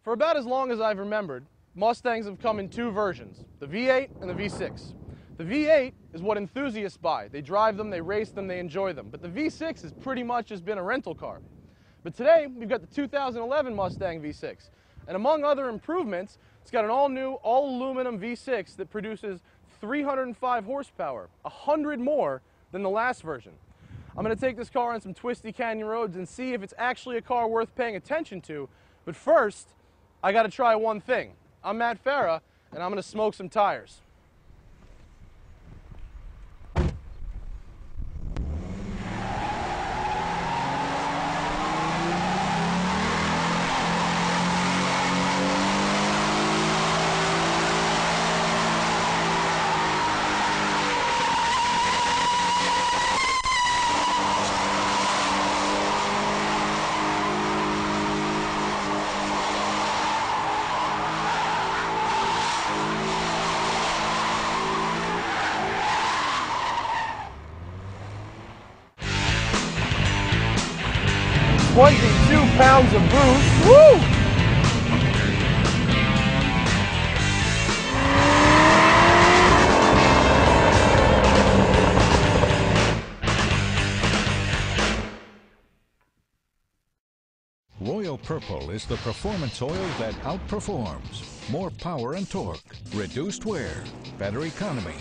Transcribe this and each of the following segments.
For about as long as I've remembered, Mustangs have come in two versions, the V8 and the V6. The V8 is what enthusiasts buy. They drive them, they race them, they enjoy them. But the V6 has pretty much just been a rental car. But today, we've got the 2011 Mustang V6. And among other improvements, it's got an all-new, all-aluminum V6 that produces 305 horsepower, 100 more than the last version. I'm going to take this car on some twisty canyon roads and see if it's actually a car worth paying attention to. But first, I got to try one thing. I'm Matt Farah, and I'm going to smoke some tires. £22 of boost. Woo! Royal Purple is the performance oil that outperforms. More power and torque, reduced wear, better economy,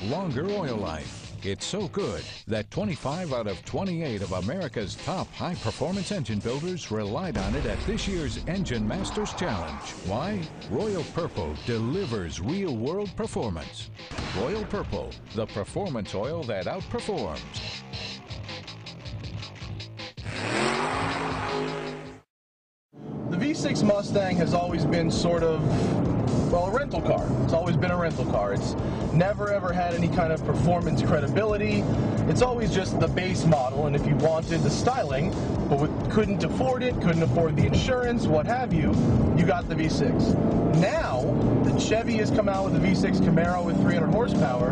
longer oil life. It's so good that 25 out of 28 of America's top high-performance engine builders relied on it at this year's Engine Masters Challenge. Why? Royal Purple delivers real-world performance. Royal Purple, the performance oil that outperforms. The V6 Mustang has always been sort of, well, a rental car. It's always been a rental car. It's never ever had any kind of performance credibility. It's always just the base model, and if you wanted the styling, but couldn't afford it, couldn't afford the insurance, what have you, you got the V6. Now that Chevy has come out with the V6 Camaro with 300 horsepower,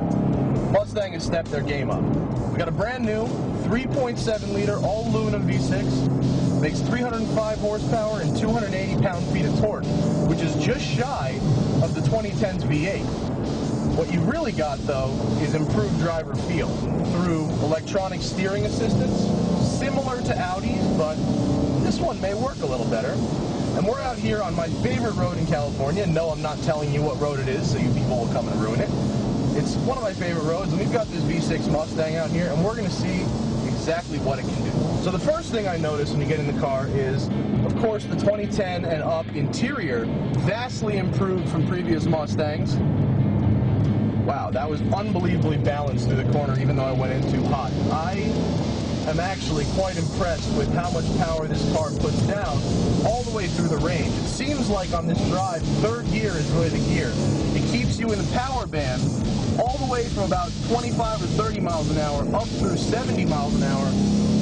Mustang has stepped their game up. We got a brand new 3.7 liter all aluminum V6, makes 305 horsepower and 280 pound-feet of torque, which is just shy of the 2010's V8. What you really got, though, is improved driver feel through electronic steering assistance, similar to Audi's, but this one may work a little better. And we're out here on my favorite road in California. No, I'm not telling you what road it is, so you people will come and ruin it. It's one of my favorite roads, and we've got this V6 Mustang out here, and we're going to see exactly what it can do. So the first thing I notice when you get in the car is, of course, the 2010 and up interior, vastly improved from previous Mustangs. Wow, that was unbelievably balanced through the corner, even though I went in too hot. I am actually quite impressed with how much power this car puts down all the way through the range. It seems like on this drive, third gear is really the gear. It keeps you in the power band all the way from about 25 or 30 miles an hour up through 70 miles an hour.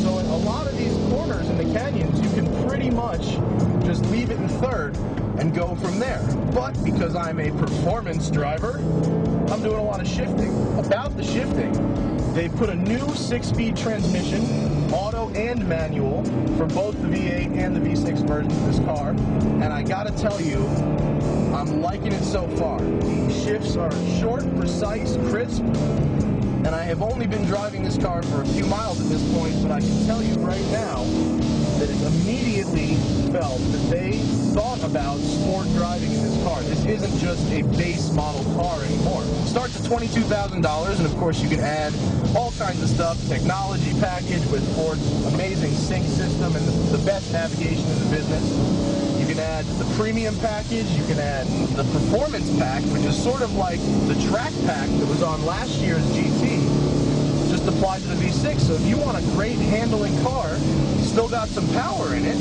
So in a lot of these corners in the canyons, you can pretty much just leave it in third and go from there. But because I'm a performance driver, I'm doing a lot of shifting. About the shifting, they put a new 6-speed transmission, auto and manual, for both the V8 and the V6 versions of this car. And I gotta tell you, I'm liking it so far. The shifts are short, precise, crisp, and I have only been driving this car for a few miles at this point, but I can tell you right now that it immediately felt that they thought about sport driving in this car. This isn't just a base model car anymore. It starts at $22,000, and of course you can add all kinds of stuff, technology package with Ford's amazing sync system and the best navigation in the business. You can add the premium package, you can add the performance pack, which is sort of like the track pack that was on last year's GT, just applied to the V6. So if you want a great handling car, still got some power in it,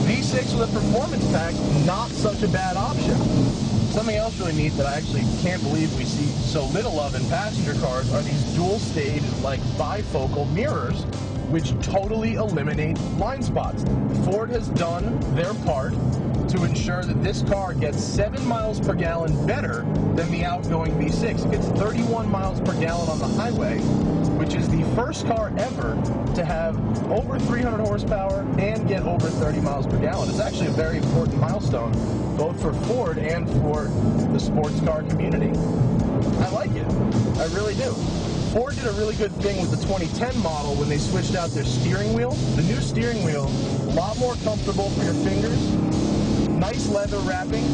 V6 with a performance pack, not such a bad option. Something else really neat that I actually can't believe we see so little of in passenger cars are these dual-stage, like bifocal mirrors, which totally eliminate blind spots. Ford has done their part to ensure ensure that this car gets 7 miles per gallon better than the outgoing V6. It gets 31 miles per gallon on the highway, which is the first car ever to have over 300 horsepower and get over 30 miles per gallon. It's actually a very important milestone, both for Ford and for the sports car community. I like it. I really do. Ford did a really good thing with the 2010 model when they switched out their steering wheel. The new steering wheel, a lot more comfortable for your fingers, nice leather wrapping.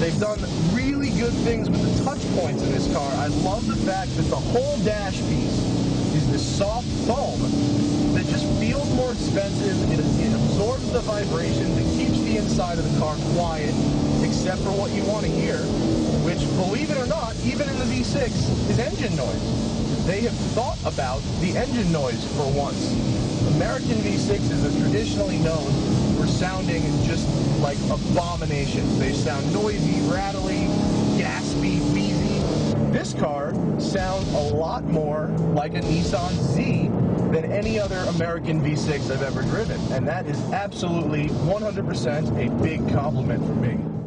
They've done really good things with the touch points in this car. I love the fact that the whole dash piece is this soft foam that just feels more expensive. It absorbs the vibrations. It keeps the inside of the car quiet, except for what you want to hear, which, believe it or not, even in the V6, is engine noise. They have thought about the engine noise for once. American V6s are traditionally known for sounding just like abominations. They sound noisy, rattly, gaspy, wheezy. This car sounds a lot more like a Nissan Z than any other American V6 I've ever driven. And that is absolutely 100% a big compliment for me.